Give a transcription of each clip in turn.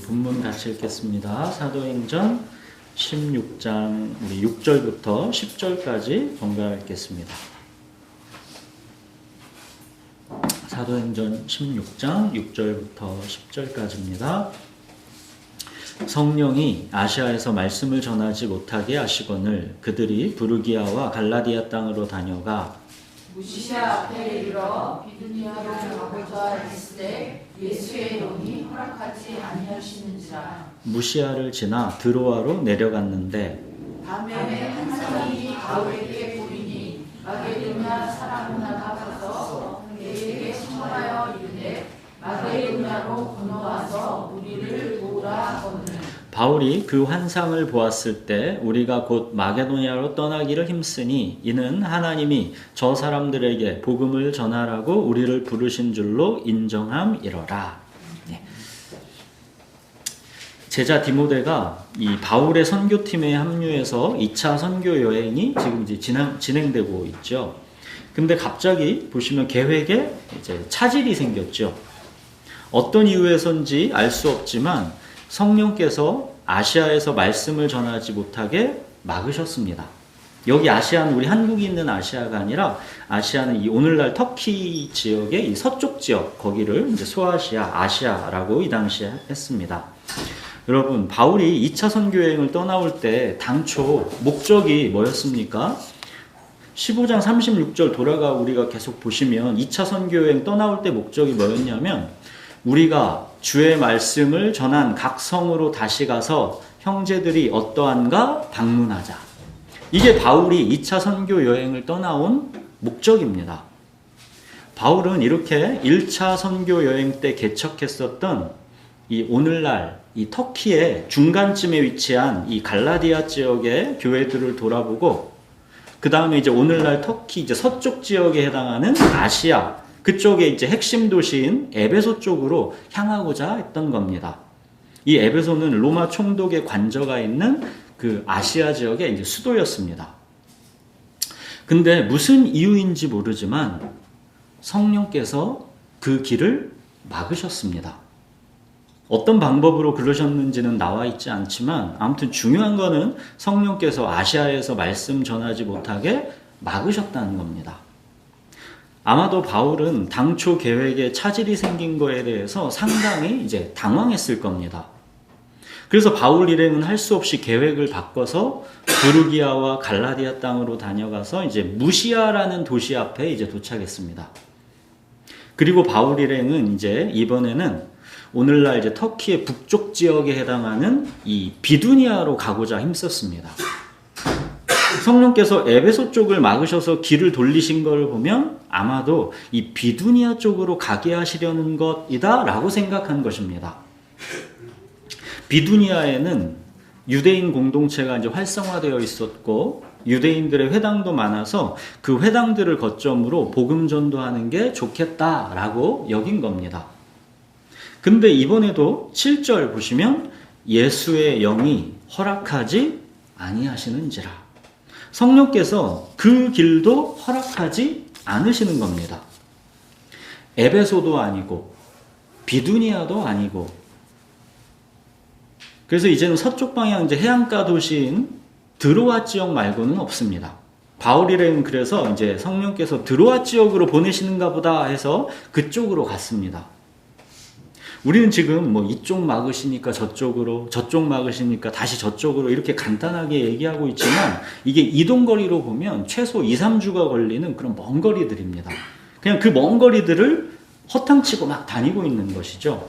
본문 같이 읽겠습니다. 사도행전 16장 우리 6절부터 10절까지 번갈아 읽겠습니다. 사도행전 16장 6절부터 10절까지입니다. 성령이 아시아에서 말씀을 전하지 못하게 하시거늘 그들이 부르기아와 갈라디아 땅으로 다녀가 무시아 앞에 이르러 비두니아로 가고자 했을 때 예수의 영이 허락하지 아니하시는지라. 무시아를 지나 드로아로 내려갔는데 밤에 한 사람이 바울에게 보이니 마게도냐 사람 하나가 가서 그에게 청하여 이르되 마게도냐로 건너와서 우리를 도우라 하거늘. 바울이 그 환상을 보았을 때 우리가 곧 마게도냐로 떠나기를 힘쓰니 이는 하나님이 저 사람들에게 복음을 전하라고 우리를 부르신 줄로 인정함이러라. 제자 디모데가 이 바울의 선교팀에 합류해서 2차 선교 여행이 지금 이제 진행되고 있죠. 근데 갑자기 보시면 계획에 이제 차질이 생겼죠. 어떤 이유에서인지 알 수 없지만 성령께서 아시아에서 말씀을 전하지 못하게 막으셨습니다. 여기 아시아는 우리 한국이 있는 아시아가 아니라 아시아는 이 오늘날 터키 지역의 이 서쪽 지역 거기를 이제 소아시아, 아시아라고 이 당시에 했습니다. 여러분, 바울이 2차 선교 여행을 떠나올 때 당초 목적이 뭐였습니까? 15장 36절 돌아가 우리가 계속 보시면 2차 선교 여행 떠나올 때 목적이 뭐였냐면 우리가 주의 말씀을 전한 각 성으로 다시 가서 형제들이 어떠한가 방문하자. 이게 바울이 2차 선교 여행을 떠나온 목적입니다. 바울은 이렇게 1차 선교 여행 때 개척했었던 이 오늘날 이 터키의 중간쯤에 위치한 이 갈라디아 지역의 교회들을 돌아보고 그 다음에 이제 오늘날 터키 이제 서쪽 지역에 해당하는 아시아 그쪽에 이제 핵심 도시인 에베소 쪽으로 향하고자 했던 겁니다. 이 에베소는 로마 총독의 관저가 있는 그 아시아 지역의 이제 수도였습니다. 근데 무슨 이유인지 모르지만 성령께서 그 길을 막으셨습니다. 어떤 방법으로 그러셨는지는 나와 있지 않지만 아무튼 중요한 거는 성령께서 아시아에서 말씀 전하지 못하게 막으셨다는 겁니다. 아마도 바울은 당초 계획에 차질이 생긴 거에 대해서 상당히 이제 당황했을 겁니다. 그래서 바울 일행은 할 수 없이 계획을 바꿔서 부르기아와 갈라디아 땅으로 다녀가서 이제 무시아라는 도시 앞에 이제 도착했습니다. 그리고 바울 일행은 이제 이번에는 오늘날 이제 터키의 북쪽 지역에 해당하는 이 비두니아로 가고자 힘썼습니다. 성령께서 에베소 쪽을 막으셔서 길을 돌리신 걸 보면 아마도 이 비두니아 쪽으로 가게 하시려는 것이다 라고 생각한 것입니다. 비두니아에는 유대인 공동체가 이제 활성화되어 있었고 유대인들의 회당도 많아서 그 회당들을 거점으로 복음 전도하는 게 좋겠다라고 여긴 겁니다. 근데 이번에도 7절 보시면 예수의 영이 허락하지 아니하시는지라. 성령께서 그 길도 허락하지 않으시는 겁니다. 에베소도 아니고 비두니아도 아니고 그래서 이제는 서쪽 방향 이제 해안가 도시인 드로아 지역 말고는 없습니다. 바울 일행은 그래서 이제 성령께서 드로아 지역으로 보내시는가 보다 해서 그쪽으로 갔습니다. 우리는 지금 뭐 이쪽 막으시니까 저쪽으로, 저쪽 막으시니까 다시 저쪽으로 이렇게 간단하게 얘기하고 있지만 이게 이동거리로 보면 최소 2, 3주가 걸리는 그런 먼 거리들입니다. 그냥 그 먼 거리들을 허탕치고 막 다니고 있는 것이죠.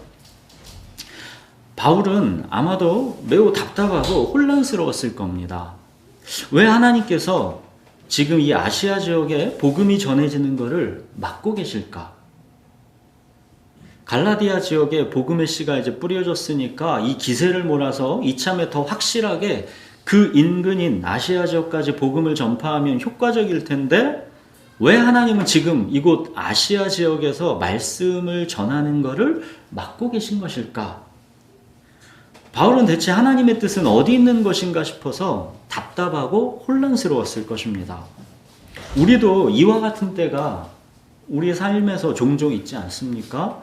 바울은 아마도 매우 답답하고 혼란스러웠을 겁니다. 왜 하나님께서 지금 이 아시아 지역에 복음이 전해지는 것을 막고 계실까? 갈라디아 지역에 복음의 씨가 이제 뿌려졌으니까 이 기세를 몰아서 이참에 더 확실하게 그 인근인 아시아 지역까지 복음을 전파하면 효과적일 텐데 왜 하나님은 지금 이곳 아시아 지역에서 말씀을 전하는 것을 막고 계신 것일까? 바울은 대체 하나님의 뜻은 어디 있는 것인가 싶어서 답답하고 혼란스러웠을 것입니다. 우리도 이와 같은 때가 우리의 삶에서 종종 있지 않습니까?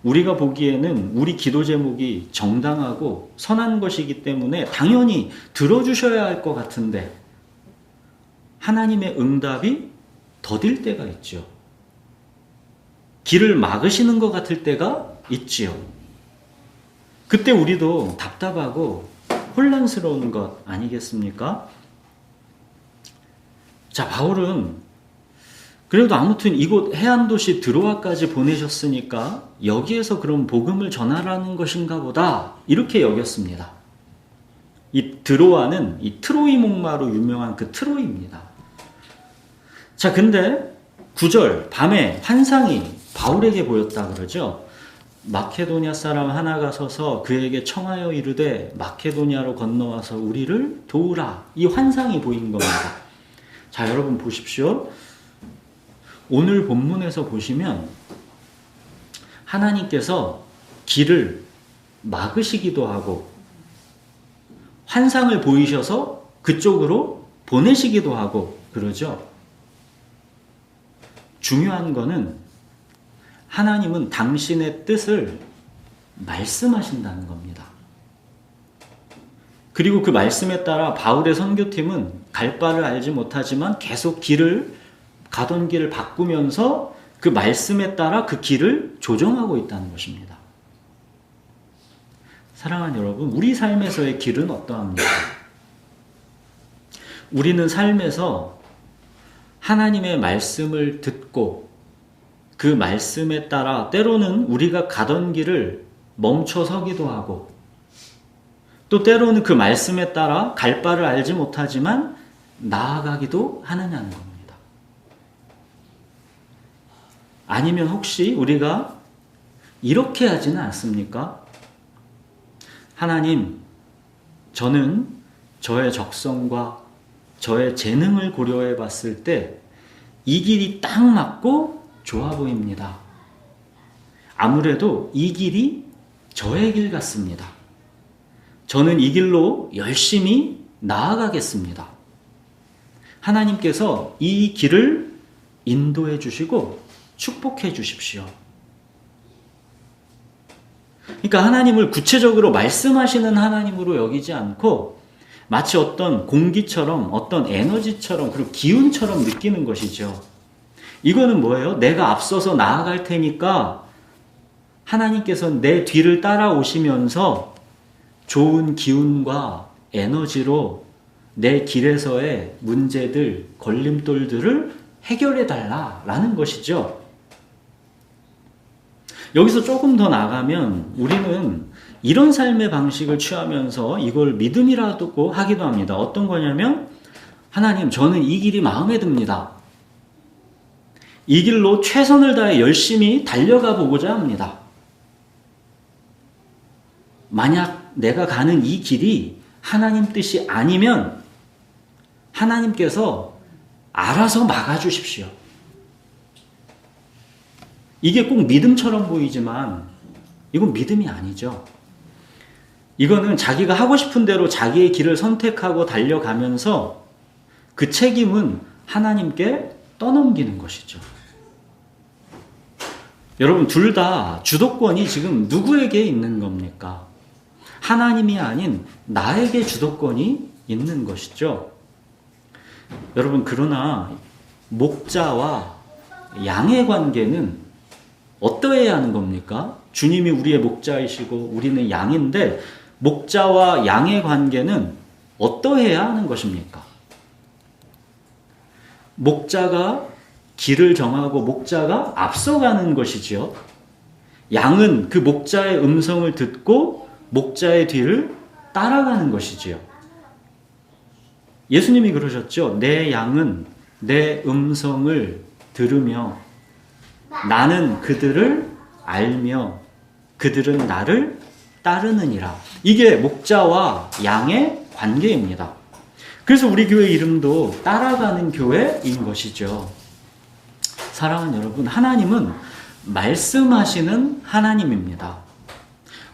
우리가 보기에는 우리 기도 제목이 정당하고 선한 것이기 때문에 당연히 들어주셔야 할 것 같은데 하나님의 응답이 더딜 때가 있죠. 길을 막으시는 것 같을 때가 있지요. 그때 우리도 답답하고 혼란스러운 것 아니겠습니까? 자, 바울은 그래도 아무튼 이곳 해안도시 드로아까지 보내셨으니까 여기에서 그럼 복음을 전하라는 것인가 보다 이렇게 여겼습니다. 이 드로아는 이 트로이 목마로 유명한 그 트로이입니다. 자, 근데 9절 밤에 환상이 바울에게 보였다 그러죠. 마케도냐 사람 하나가 서서 그에게 청하여 이르되 마케도냐로 건너와서 우리를 도우라. 이 환상이 보인 겁니다. 자, 여러분 보십시오. 오늘 본문에서 보시면 하나님께서 길을 막으시기도 하고 환상을 보이셔서 그쪽으로 보내시기도 하고 그러죠. 중요한 거는 하나님은 당신의 뜻을 말씀하신다는 겁니다. 그리고 그 말씀에 따라 바울의 선교팀은 갈 바를 알지 못하지만 계속 가던 길을 바꾸면서 그 말씀에 따라 그 길을 조정하고 있다는 것입니다. 사랑하는 여러분, 우리 삶에서의 길은 어떠합니까? 우리는 삶에서 하나님의 말씀을 듣고 그 말씀에 따라 때로는 우리가 가던 길을 멈춰 서기도 하고 또 때로는 그 말씀에 따라 갈 바를 알지 못하지만 나아가기도 하느냐는 겁니다. 아니면 혹시 우리가 이렇게 하지는 않습니까? 하나님, 저는 저의 적성과 저의 재능을 고려해 봤을 때 이 길이 딱 맞고 좋아 보입니다. 아무래도 이 길이 저의 길 같습니다. 저는 이 길로 열심히 나아가겠습니다. 하나님께서 이 길을 인도해 주시고 축복해 주십시오. 그러니까 하나님을 구체적으로 말씀하시는 하나님으로 여기지 않고 마치 어떤 공기처럼 어떤 에너지처럼 그리고 기운처럼 느끼는 것이죠. 이거는 뭐예요? 내가 앞서서 나아갈 테니까 하나님께서는 내 뒤를 따라오시면서 좋은 기운과 에너지로 내 길에서의 문제들, 걸림돌들을 해결해 달라라는 것이죠. 여기서 조금 더 나가면 우리는 이런 삶의 방식을 취하면서 이걸 믿음이라고 하기도 합니다. 어떤 거냐면 하나님, 저는 이 길이 마음에 듭니다. 이 길로 최선을 다해 열심히 달려가 보고자 합니다. 만약 내가 가는 이 길이 하나님 뜻이 아니면 하나님께서 알아서 막아주십시오. 이게 꼭 믿음처럼 보이지만 이건 믿음이 아니죠. 이거는 자기가 하고 싶은 대로 자기의 길을 선택하고 달려가면서 그 책임은 하나님께 떠넘기는 것이죠. 여러분, 둘 다 주도권이 지금 누구에게 있는 겁니까? 하나님이 아닌 나에게 주도권이 있는 것이죠. 여러분, 그러나 목자와 양의 관계는 어떠해야 하는 겁니까? 주님이 우리의 목자이시고 우리는 양인데 목자와 양의 관계는 어떠해야 하는 것입니까? 목자가 길을 정하고 목자가 앞서가는 것이지요. 양은 그 목자의 음성을 듣고 목자의 뒤를 따라가는 것이지요. 예수님이 그러셨죠. 내 양은 내 음성을 들으며 나는 그들을 알며 그들은 나를 따르느니라. 이게 목자와 양의 관계입니다. 그래서 우리 교회 이름도 따라가는 교회인 것이죠. 사랑하는 여러분, 하나님은 말씀하시는 하나님입니다.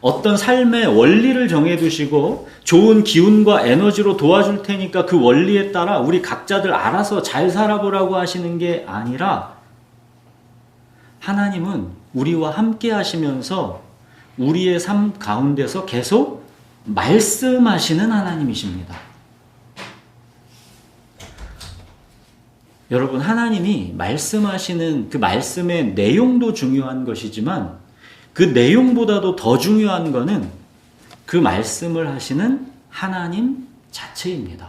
어떤 삶의 원리를 정해두시고 좋은 기운과 에너지로 도와줄 테니까 그 원리에 따라 우리 각자들 알아서 잘 살아보라고 하시는 게 아니라 하나님은 우리와 함께 하시면서 우리의 삶 가운데서 계속 말씀하시는 하나님이십니다. 여러분, 하나님이 말씀하시는 그 말씀의 내용도 중요한 것이지만 그 내용보다도 더 중요한 것은 그 말씀을 하시는 하나님 자체입니다.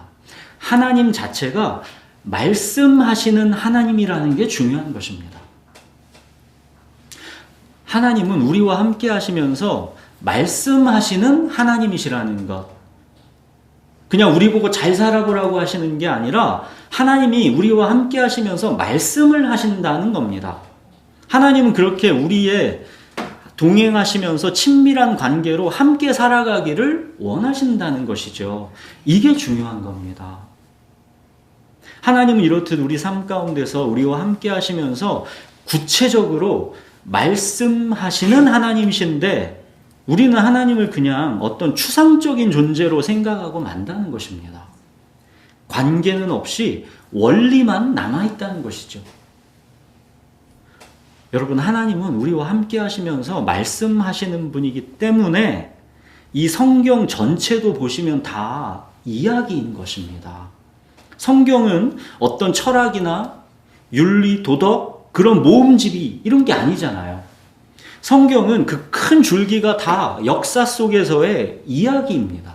하나님 자체가 말씀하시는 하나님이라는 게 중요한 것입니다. 하나님은 우리와 함께 하시면서 말씀하시는 하나님이시라는 것. 그냥 우리 보고 잘 살아보라고 하시는 게 아니라 하나님이 우리와 함께 하시면서 말씀을 하신다는 겁니다. 하나님은 그렇게 우리의 동행하시면서 친밀한 관계로 함께 살아가기를 원하신다는 것이죠. 이게 중요한 겁니다. 하나님은 이렇듯 우리 삶 가운데서 우리와 함께 하시면서 구체적으로 말씀하시는 하나님이신데 우리는 하나님을 그냥 어떤 추상적인 존재로 생각하고 만다는 것입니다. 관계는 없이 원리만 남아있다는 것이죠. 여러분, 하나님은 우리와 함께 하시면서 말씀하시는 분이기 때문에 이 성경 전체도 보시면 다 이야기인 것입니다. 성경은 어떤 철학이나 윤리, 도덕, 그런 모음집이 이런 게 아니잖아요. 성경은 그 큰 줄기가 다 역사 속에서의 이야기입니다.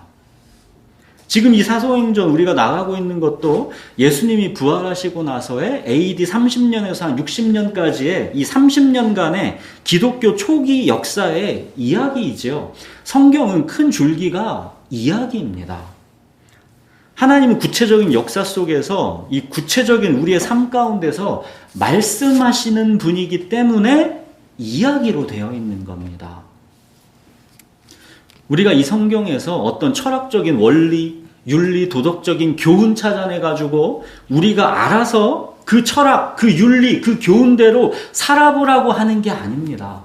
지금 이 사도행전 우리가 나가고 있는 것도 예수님이 부활하시고 나서의 AD 30년에서 한 60년까지의 이 30년간의 기독교 초기 역사의 이야기이죠. 성경은 큰 줄기가 이야기입니다. 하나님은 구체적인 역사 속에서 이 구체적인 우리의 삶 가운데서 말씀하시는 분이기 때문에 이야기로 되어 있는 겁니다. 우리가 이 성경에서 어떤 철학적인 원리, 윤리, 도덕적인 교훈 찾아내가지고 우리가 알아서 그 철학, 그 윤리, 그 교훈대로 살아보라고 하는 게 아닙니다.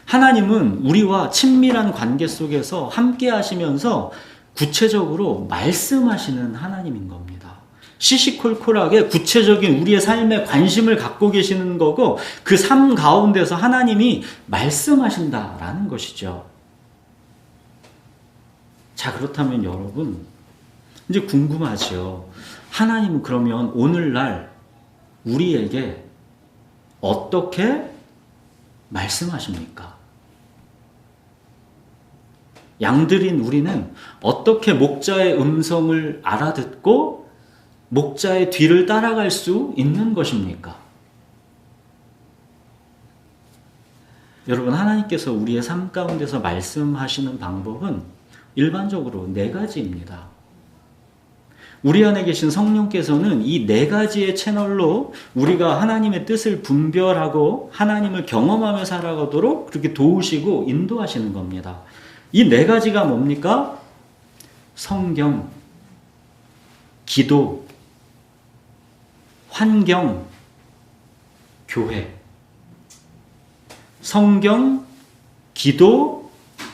하나님은 우리와 친밀한 관계 속에서 함께 하시면서 구체적으로 말씀하시는 하나님인 겁니다. 시시콜콜하게 구체적인 우리의 삶에 관심을 갖고 계시는 거고 그 삶 가운데서 하나님이 말씀하신다라는 것이죠. 자, 그렇다면 여러분, 이제 궁금하죠. 하나님은 그러면 오늘날 우리에게 어떻게 말씀하십니까? 양들인 우리는 어떻게 목자의 음성을 알아듣고 목자의 뒤를 따라갈 수 있는 것입니까? 여러분, 하나님께서 우리의 삶 가운데서 말씀하시는 방법은 일반적으로 4가지입니다. 우리 안에 계신 성령께서는 이 4가지의 채널로 우리가 하나님의 뜻을 분별하고 하나님을 경험하며 살아가도록 그렇게 도우시고 인도하시는 겁니다. 이 4가지가 뭡니까? 성경, 기도, 환경, 교회. 성경, 기도,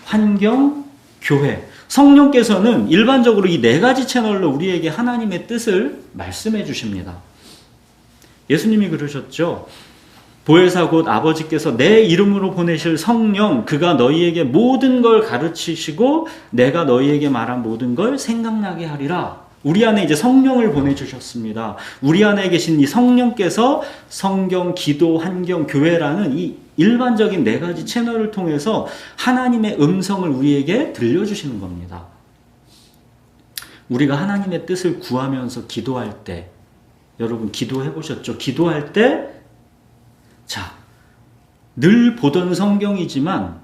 환경, 교회. 성령께서는 일반적으로 이 4가지 채널로 우리에게 하나님의 뜻을 말씀해 주십니다. 예수님이 그러셨죠. 보혜사 곧 아버지께서 내 이름으로 보내실 성령, 그가 너희에게 모든 걸 가르치시고 내가 너희에게 말한 모든 걸 생각나게 하리라. 우리 안에 이제 성령을 보내주셨습니다. 우리 안에 계신 이 성령께서 성경, 기도, 환경, 교회라는 이 일반적인 4가지 채널을 통해서 하나님의 음성을 우리에게 들려주시는 겁니다. 우리가 하나님의 뜻을 구하면서 기도할 때, 여러분 기도해 보셨죠? 기도할 때, 자, 늘 보던 성경이지만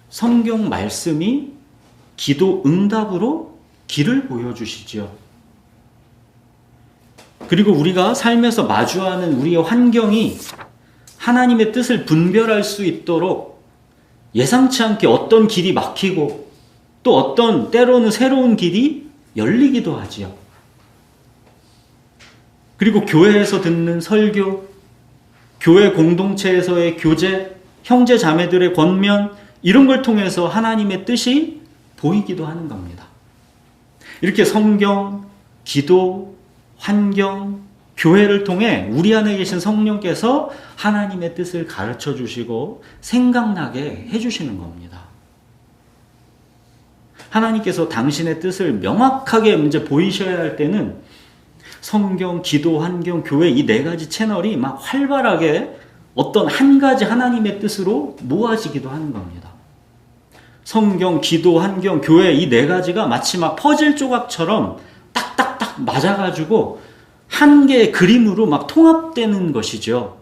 성경 말씀이 기도 응답으로 길을 보여주시죠. 그리고 우리가 삶에서 마주하는 우리의 환경이 하나님의 뜻을 분별할 수 있도록 예상치 않게 어떤 길이 막히고 또 어떤 때로는 새로운 길이 열리기도 하지요. 그리고 교회에서 듣는 설교, 교회 공동체에서의 교제, 형제 자매들의 권면, 이런 걸 통해서 하나님의 뜻이 보이기도 하는 겁니다. 이렇게 성경, 기도, 환경, 교회를 통해 우리 안에 계신 성령께서 하나님의 뜻을 가르쳐 주시고 생각나게 해주시는 겁니다. 하나님께서 당신의 뜻을 명확하게 이제 보이셔야 할 때는 성경, 기도, 환경, 교회 이 네 가지 채널이 막 활발하게 어떤 한 가지 하나님의 뜻으로 모아지기도 하는 겁니다. 성경, 기도, 환경, 교회 이 네 가지가 마치 막 퍼즐 조각처럼 딱딱딱 맞아가지고 한 개의 그림으로 막 통합되는 것이죠.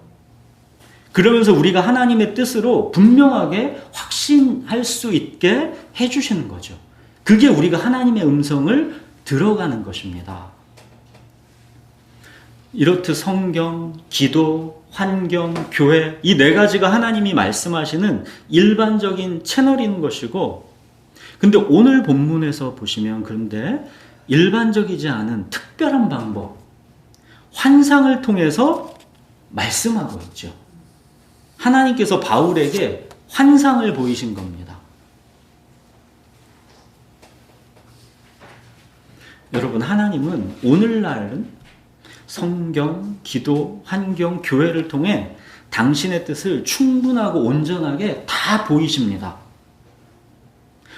그러면서 우리가 하나님의 뜻으로 분명하게 확신할 수 있게 해주시는 거죠. 그게 우리가 하나님의 음성을 들어가는 것입니다. 이렇듯 성경, 기도, 환경, 교회 이 네 가지가 하나님이 말씀하시는 일반적인 채널인 것이고, 근데 오늘 본문에서 보시면 그런데 일반적이지 않은 특별한 방법, 환상을 통해서 말씀하고 있죠. 하나님께서 바울에게 환상을 보이신 겁니다. 여러분, 하나님은 오늘날은 성경, 기도, 환경, 교회를 통해 당신의 뜻을 충분하고 온전하게 다 보이십니다.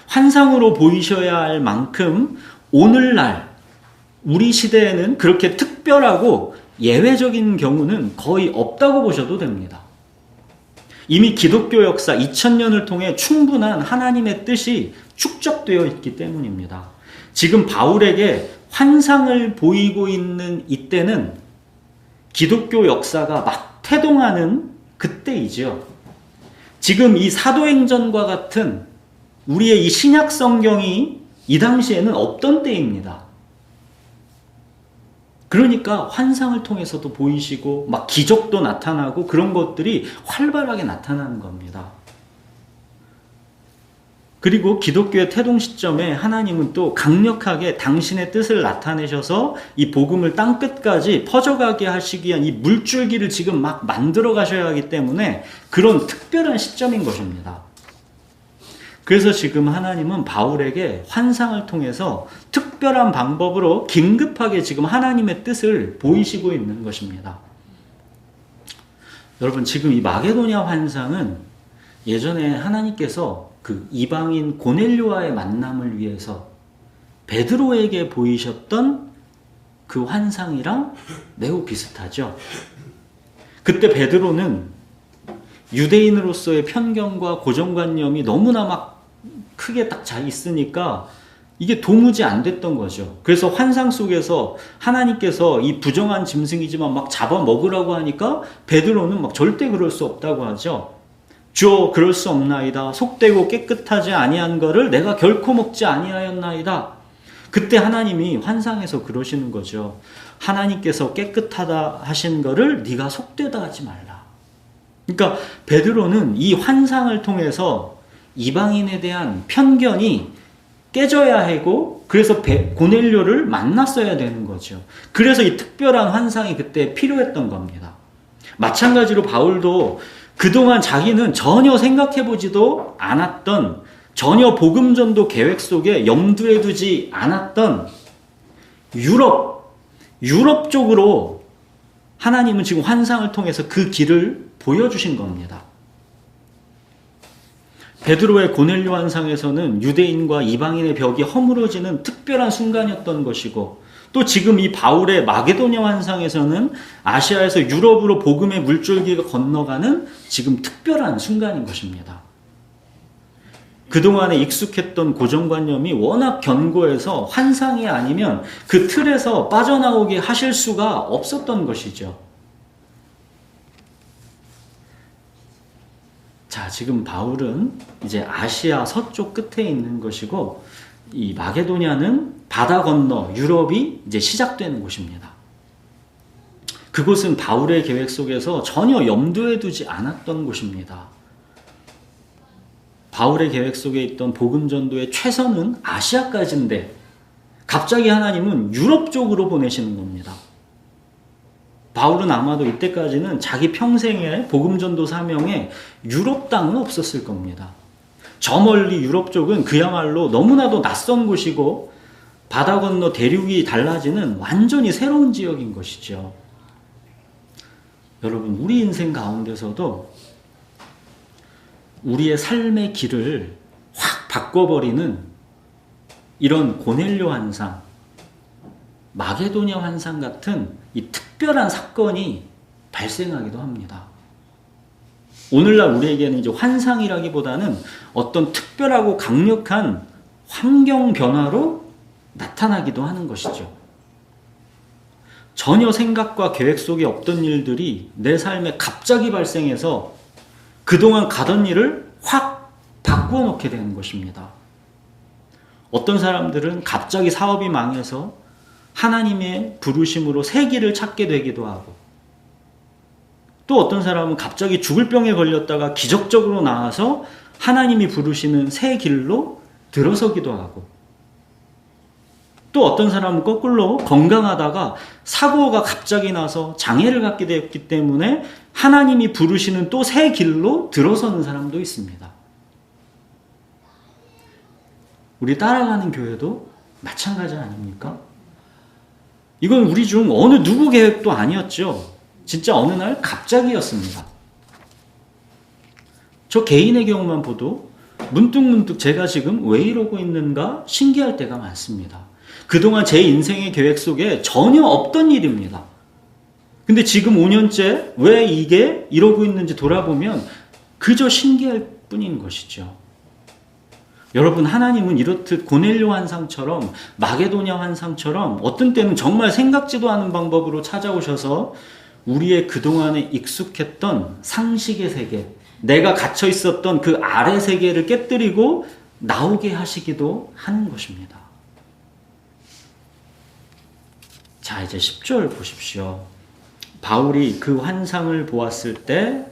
환상으로 보이셔야 할 만큼 오늘날 우리 시대에는 그렇게 특별하고 예외적인 경우는 거의 없다고 보셔도 됩니다. 이미 기독교 역사 2000년을 통해 충분한 하나님의 뜻이 축적되어 있기 때문입니다. 지금 바울에게 환상을 보이고 있는 이때는 기독교 역사가 막 태동하는 그때이죠. 지금 이 사도행전과 같은 우리의 이 신약 성경이 이 당시에는 없던 때입니다. 그러니까 환상을 통해서도 보이시고 막 기적도 나타나고 그런 것들이 활발하게 나타나는 겁니다. 그리고 기독교의 태동 시점에 하나님은 또 강력하게 당신의 뜻을 나타내셔서 이 복음을 땅끝까지 퍼져가게 하시기 위한 이 물줄기를 지금 막 만들어 가셔야 하기 때문에 그런 특별한 시점인 것입니다. 그래서 지금 하나님은 바울에게 환상을 통해서 특별한 방법으로 긴급하게 지금 하나님의 뜻을 보이시고 있는 것입니다. 여러분, 지금 이 마게도냐 환상은 예전에 하나님께서 그 이방인 고넬료와의 만남을 위해서 베드로에게 보이셨던 그 환상이랑 매우 비슷하죠. 그때 베드로는 유대인으로서의 편견과 고정관념이 너무나 막 크게 딱 잘 있으니까 이게 도무지 안 됐던 거죠. 그래서 환상 속에서 하나님께서 이 부정한 짐승이지만 막 잡아먹으라고 하니까 베드로는 막 절대 그럴 수 없다고 하죠. 주여, 그럴 수 없나이다. 속되고 깨끗하지 아니한 거를 내가 결코 먹지 아니하였나이다. 그때 하나님이 환상에서 그러시는 거죠. 하나님께서 깨끗하다 하신 거를 네가 속되다 하지 말라. 그러니까 베드로는 이 환상을 통해서 이방인에 대한 편견이 깨져야 하고, 그래서 고넬료를 만났어야 되는 거죠. 그래서 이 특별한 환상이 그때 필요했던 겁니다. 마찬가지로 바울도 그동안 자기는 전혀 생각해보지도 않았던, 전혀 복음전도 계획 속에 염두에 두지 않았던 유럽 쪽으로 하나님은 지금 환상을 통해서 그 길을 보여주신 겁니다. 베드로의 고넬료 환상에서는 유대인과 이방인의 벽이 허물어지는 특별한 순간이었던 것이고, 또 지금 이 바울의 마게도냐 환상에서는 아시아에서 유럽으로 복음의 물줄기가 건너가는 지금 특별한 순간인 것입니다. 그동안에 익숙했던 고정관념이 워낙 견고해서 환상이 아니면 그 틀에서 빠져나오게 하실 수가 없었던 것이죠. 자, 지금 바울은 이제 아시아 서쪽 끝에 있는 것이고, 이 마게도냐는 바다 건너 유럽이 이제 시작되는 곳입니다. 그곳은 바울의 계획 속에서 전혀 염두에 두지 않았던 곳입니다. 바울의 계획 속에 있던 복음 전도의 최선은 아시아까지인데 갑자기 하나님은 유럽 쪽으로 보내시는 겁니다. 바울은 아마도 이때까지는 자기 평생의 복음 전도 사명에 유럽 땅은 없었을 겁니다. 저 멀리 유럽 쪽은 그야말로 너무나도 낯선 곳이고 바다 건너 대륙이 달라지는 완전히 새로운 지역인 것이죠. 여러분, 우리 인생 가운데서도 우리의 삶의 길을 확 바꿔버리는 이런 고넬료 환상, 마게도냐 환상 같은 이 특별한 사건이 발생하기도 합니다. 오늘날 우리에게는 이제 환상이라기보다는 어떤 특별하고 강력한 환경 변화로 나타나기도 하는 것이죠. 전혀 생각과 계획 속에 없던 일들이 내 삶에 갑자기 발생해서 그동안 가던 일을 확 바꾸어 놓게 되는 것입니다. 어떤 사람들은 갑자기 사업이 망해서 하나님의 부르심으로 새 길을 찾게 되기도 하고, 또 어떤 사람은 갑자기 죽을 병에 걸렸다가 기적적으로 나아서 하나님이 부르시는 새 길로 들어서기도 하고, 또 어떤 사람은 거꾸로 건강하다가 사고가 갑자기 나서 장애를 갖게 되었기 때문에 하나님이 부르시는 또 새 길로 들어서는 사람도 있습니다. 우리 따라가는 교회도 마찬가지 아닙니까? 이건 우리 중 어느 누구 계획도 아니었죠. 진짜 어느 날 갑자기였습니다. 저 개인의 경우만 봐도 문득문득 제가 지금 왜 이러고 있는가 신기할 때가 많습니다. 그동안 제 인생의 계획 속에 전혀 없던 일입니다. 근데 지금 5년째 왜 이게 이러고 있는지 돌아보면 그저 신기할 뿐인 것이죠. 여러분, 하나님은 이렇듯 고넬료 환상처럼 마게도냐 환상처럼 어떤 때는 정말 생각지도 않은 방법으로 찾아오셔서 우리의 그동안에 익숙했던 상식의 세계, 내가 갇혀 있었던 그 아래 세계를 깨뜨리고 나오게 하시기도 하는 것입니다. 자, 이제 10절 보십시오. 바울이 그 환상을 보았을 때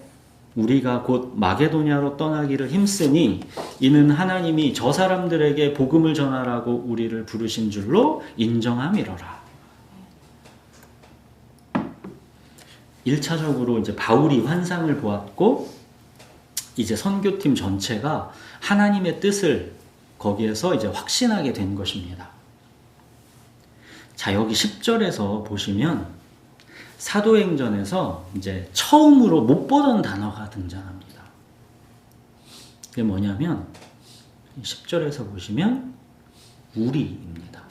우리가 곧 마게도냐로 떠나기를 힘쓰니 이는 하나님이 저 사람들에게 복음을 전하라고 우리를 부르신 줄로 인정함이로라. 1차적으로 이제 바울이 환상을 보았고, 이제 선교팀 전체가 하나님의 뜻을 거기에서 이제 확신하게 된 것입니다. 자, 여기 10절에서 보시면 사도행전에서 이제 처음으로 못 보던 단어가 등장합니다. 그게 뭐냐면 10절에서 보시면 우리입니다.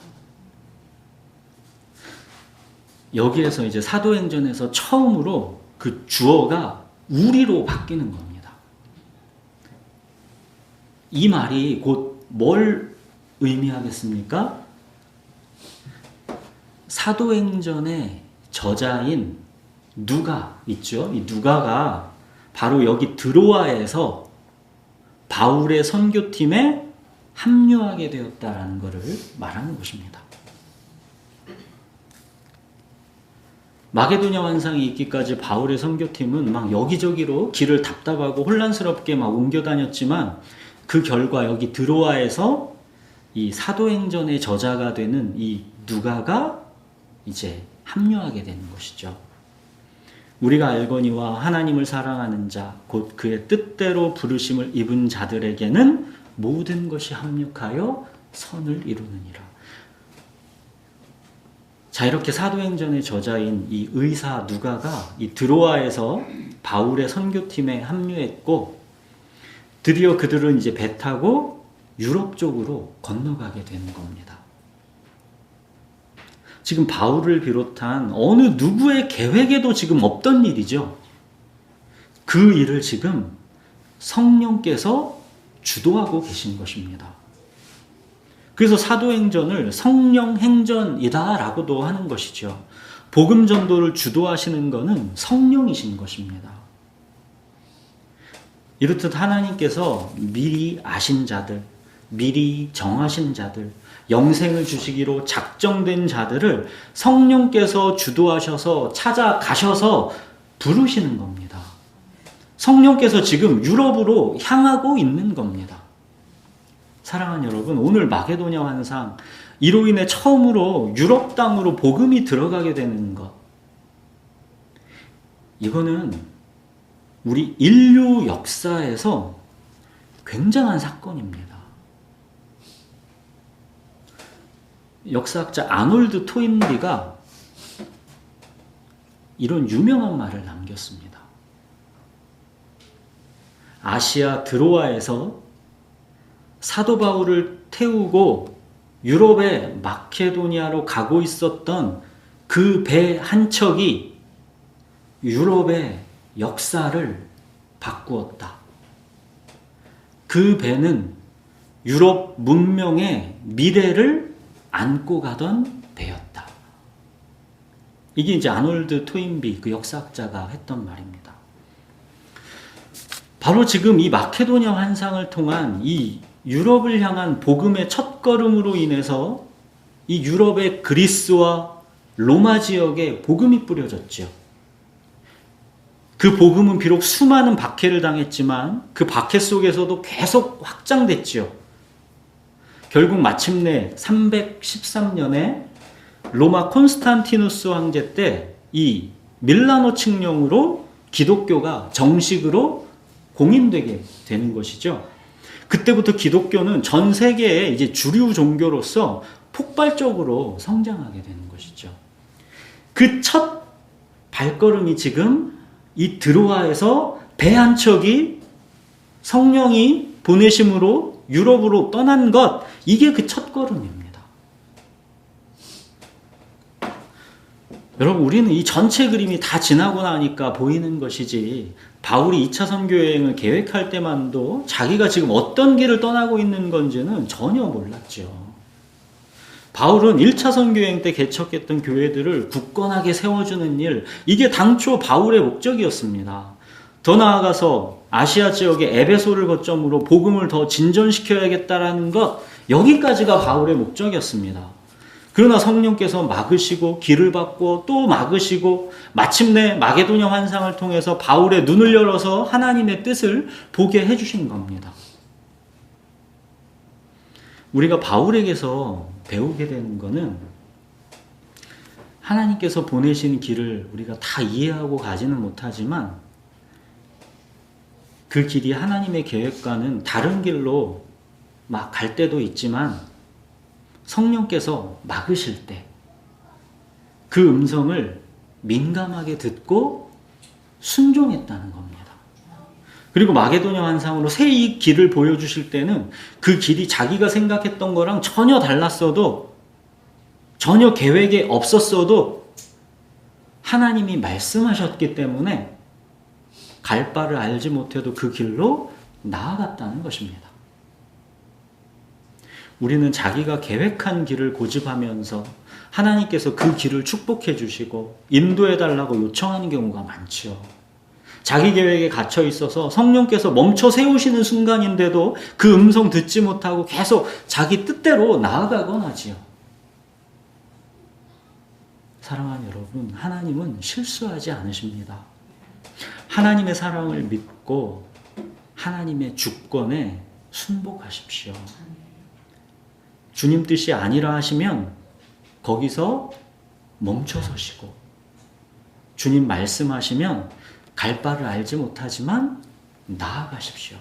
여기에서 이제 사도행전에서 처음으로 그 주어가 우리로 바뀌는 겁니다. 이 말이 곧 뭘 의미하겠습니까? 사도행전의 저자인 누가 있죠? 이 누가가 바로 여기 드로아에서 바울의 선교팀에 합류하게 되었다라는 것을 말하는 것입니다. 마게도냐 환상이 있기까지 바울의 선교팀은 막 여기저기로 길을 답답하고 혼란스럽게 막 옮겨 다녔지만 그 결과 여기 드로아에서 이 사도행전의 저자가 되는 이 누가가 이제 합류하게 되는 것이죠. 우리가 알거니와 하나님을 사랑하는 자, 곧 그의 뜻대로 부르심을 입은 자들에게는 모든 것이 합력하여 선을 이루느니라. 자, 이렇게 사도행전의 저자인 이 의사 누가가 이 드로아에서 바울의 선교팀에 합류했고, 드디어 그들은 이제 배 타고 유럽 쪽으로 건너가게 되는 겁니다. 지금 바울을 비롯한 어느 누구의 계획에도 지금 없던 일이죠. 그 일을 지금 성령께서 주도하고 계신 것입니다. 그래서 사도행전을 성령행전이다 라고도 하는 것이죠. 복음 전도를 주도하시는 것은 성령이신 것입니다. 이렇듯 하나님께서 미리 아신 자들, 미리 정하신 자들, 영생을 주시기로 작정된 자들을 성령께서 주도하셔서 찾아가셔서 부르시는 겁니다. 성령께서 지금 유럽으로 향하고 있는 겁니다. 사랑하는 여러분, 오늘 마게도냐 환상, 이로 인해 처음으로 유럽 땅으로 복음이 들어가게 되는 것, 이거는 우리 인류 역사에서 굉장한 사건입니다. 역사학자 아놀드 토인비가 이런 유명한 말을 남겼습니다. 아시아 드로아에서 사도 바울을 태우고 유럽의 마케도니아로 가고 있었던 그 배 한 척이 유럽의 역사를 바꾸었다. 그 배는 유럽 문명의 미래를 안고 가던 배였다. 이게 이제 아놀드 토인비 그 역사학자가 했던 말입니다. 바로 지금 이 마케도니아 환상을 통한 이 유럽을 향한 복음의 첫걸음으로 인해서 이 유럽의 그리스와 로마 지역에 복음이 뿌려졌죠. 그 복음은 비록 수많은 박해를 당했지만 그 박해 속에서도 계속 확장됐죠. 결국 마침내 313년에 로마 콘스탄티누스 황제 때 이 밀라노 칙령으로 기독교가 정식으로 공인되게 되는 것이죠. 그때부터 기독교는 전 세계의 이제 주류 종교로서 폭발적으로 성장하게 되는 것이죠. 그 첫 발걸음이 지금 이 드로아에서 배 한 척이 성령이 보내심으로 유럽으로 떠난 것, 이게 그 첫 걸음입니다. 여러분, 우리는 이 전체 그림이 다 지나고 나니까 보이는 것이지, 바울이 2차 선교 여행을 계획할 때만도 자기가 지금 어떤 길을 떠나고 있는 건지는 전혀 몰랐죠. 바울은 1차 선교 여행 때 개척했던 교회들을 굳건하게 세워주는 일, 이게 당초 바울의 목적이었습니다. 더 나아가서 아시아 지역의 에베소를 거점으로 복음을 더 진전시켜야겠다라는 것, 여기까지가 바울의 목적이었습니다. 그러나 성령께서 막으시고 길을 받고 또 막으시고 마침내 마게도냐 환상을 통해서 바울의 눈을 열어서 하나님의 뜻을 보게 해주신 겁니다. 우리가 바울에게서 배우게 되는 것은 하나님께서 보내신 길을 우리가 다 이해하고 가지는 못하지만 그 길이 하나님의 계획과는 다른 길로 막 갈 때도 있지만 성령께서 막으실 때 그 음성을 민감하게 듣고 순종했다는 겁니다. 그리고 마게도냐 환상으로 새 이 길을 보여주실 때는 그 길이 자기가 생각했던 거랑 전혀 달랐어도, 전혀 계획에 없었어도 하나님이 말씀하셨기 때문에 갈 바를 알지 못해도 그 길로 나아갔다는 것입니다. 우리는 자기가 계획한 길을 고집하면서 하나님께서 그 길을 축복해 주시고 인도해 달라고 요청하는 경우가 많죠. 자기 계획에 갇혀 있어서 성령께서 멈춰 세우시는 순간인데도 그 음성 듣지 못하고 계속 자기 뜻대로 나아가곤 하지요. 사랑하는 여러분, 하나님은 실수하지 않으십니다. 하나님의 사랑을 믿고 하나님의 주권에 순복하십시오. 주님 뜻이 아니라 하시면 거기서 멈춰 서시고, 주님 말씀하시면 갈 바를 알지 못하지만 나아가십시오.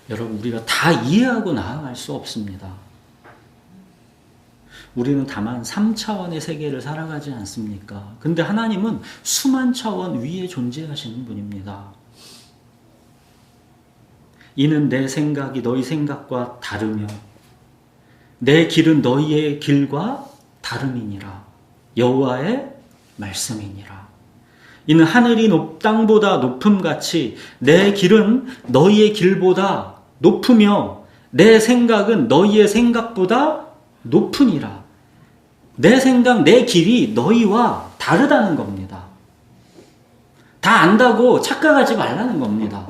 여러분, 우리가 다 이해하고 나아갈 수 없습니다. 우리는 다만 3차원의 세계를 살아가지 않습니까? 근데 하나님은 수만 차원 위에 존재하시는 분입니다. 이는 내 생각이 너희 생각과 다르며 내 길은 너희의 길과 다름이니라. 여호와의 말씀이니라. 이는 하늘이 땅보다 높음같이 내 길은 너희의 길보다 높으며 내 생각은 너희의 생각보다 높으니라. 내 생각, 내 길이 너희와 다르다는 겁니다. 다 안다고 착각하지 말라는 겁니다.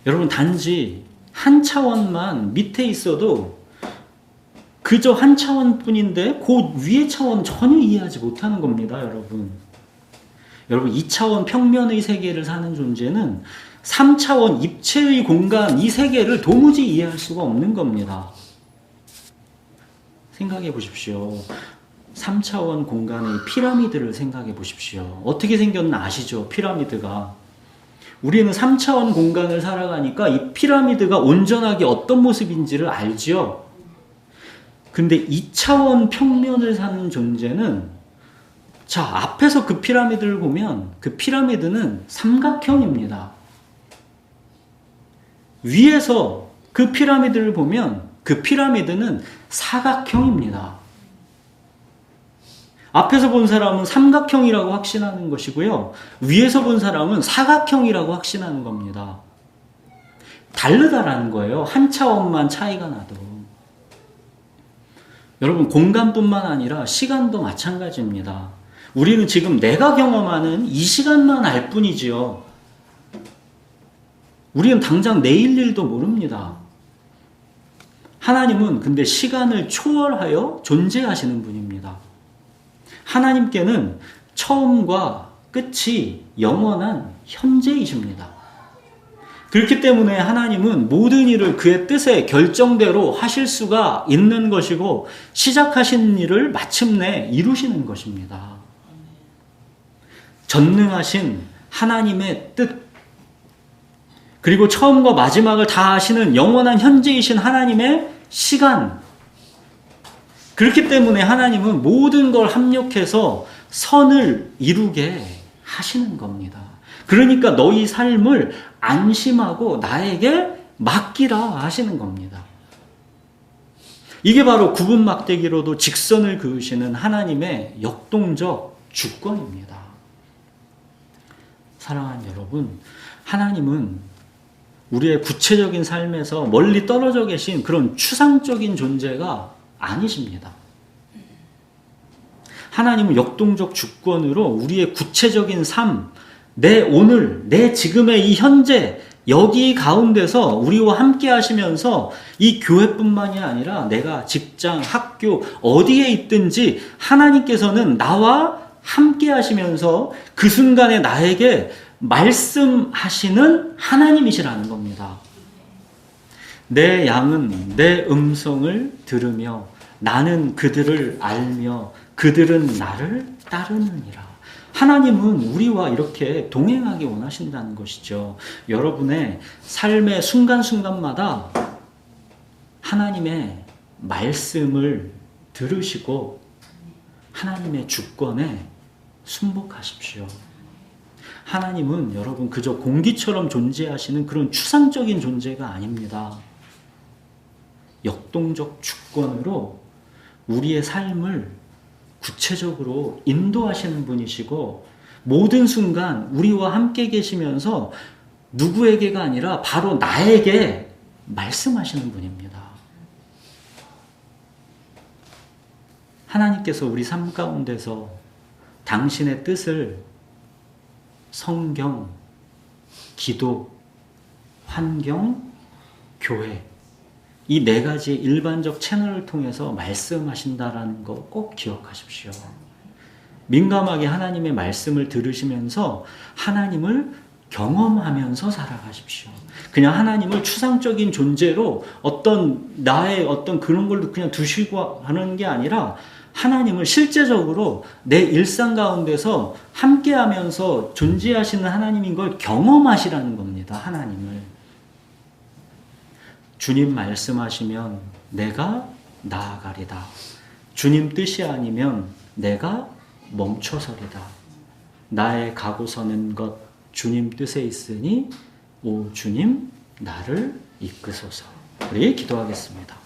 여러분, 단지 한 차원만 밑에 있어도 그저 한 차원뿐인데 그 위의 차원 전혀 이해하지 못하는 겁니다, 여러분. 여러분, 2차원 평면의 세계를 사는 존재는 3차원 입체의 공간, 이 세계를 도무지 이해할 수가 없는 겁니다. 생각해 보십시오. 3차원 공간의 피라미드를 생각해 보십시오. 어떻게 생겼나 아시죠? 피라미드가. 우리는 3차원 공간을 살아가니까 이 피라미드가 온전하게 어떤 모습인지를 알지요. 근데 2차원 평면을 사는 존재는, 자, 앞에서 그 피라미드를 보면 그 피라미드는 삼각형입니다. 위에서 그 피라미드를 보면 그 피라미드는 사각형입니다. 앞에서 본 사람은 삼각형이라고 확신하는 것이고요. 위에서 본 사람은 사각형이라고 확신하는 겁니다. 다르다라는 거예요. 한 차원만 차이가 나도. 여러분, 공간뿐만 아니라 시간도 마찬가지입니다. 우리는 지금 내가 경험하는 이 시간만 알 뿐이지요. 우리는 당장 내일 일도 모릅니다. 하나님은 근데 시간을 초월하여 존재하시는 분입니다. 하나님께는 처음과 끝이 영원한 현재이십니다. 그렇기 때문에 하나님은 모든 일을 그의 뜻의 결정대로 하실 수가 있는 것이고, 시작하신 일을 마침내 이루시는 것입니다. 전능하신 하나님의 뜻, 그리고 처음과 마지막을 다 아시는 영원한 현재이신 하나님의 시간, 그렇기 때문에 하나님은 모든 걸 합력해서 선을 이루게 하시는 겁니다. 그러니까 너희 삶을 안심하고 나에게 맡기라 하시는 겁니다. 이게 바로 구분 막대기로도 직선을 그으시는 하나님의 역동적 주권입니다. 사랑하는 여러분, 하나님은 우리의 구체적인 삶에서 멀리 떨어져 계신 그런 추상적인 존재가 아니십니다. 하나님은 역동적 주권으로 우리의 구체적인 삶, 내 오늘, 내 지금의 이 현재, 여기 가운데서 우리와 함께 하시면서 이 교회뿐만이 아니라 내가 직장, 학교, 어디에 있든지 하나님께서는 나와 함께 하시면서 그 순간에 나에게 말씀하시는 하나님이시라는 겁니다. 내 양은 내 음성을 들으며 나는 그들을 알며 그들은 나를 따르느니라. 하나님은 우리와 이렇게 동행하기 원하신다는 것이죠. 여러분의 삶의 순간순간마다 하나님의 말씀을 들으시고 하나님의 주권에 순복하십시오. 하나님은 여러분 그저 공기처럼 존재하시는 그런 추상적인 존재가 아닙니다. 역동적 주권으로 우리의 삶을 구체적으로 인도하시는 분이시고, 모든 순간 우리와 함께 계시면서 누구에게가 아니라 바로 나에게 말씀하시는 분입니다. 하나님께서 우리 삶 가운데서 당신의 뜻을 성경, 기도, 환경, 교회, 이 네 가지 일반적 채널을 통해서 말씀하신다라는 거 꼭 기억하십시오. 민감하게 하나님의 말씀을 들으시면서 하나님을 경험하면서 살아가십시오. 그냥 하나님을 추상적인 존재로 어떤 나의 어떤 그런 걸로 그냥 두시고 하는 게 아니라 하나님을 실제적으로 내 일상 가운데서 함께하면서 존재하시는 하나님인 걸 경험하시라는 겁니다. 하나님을. 주님 말씀하시면 내가 나아가리다. 주님 뜻이 아니면 내가 멈춰서리다. 나의 가고 서는 것 주님 뜻에 있으니 오 주님 나를 이끄소서. 우리 기도하겠습니다.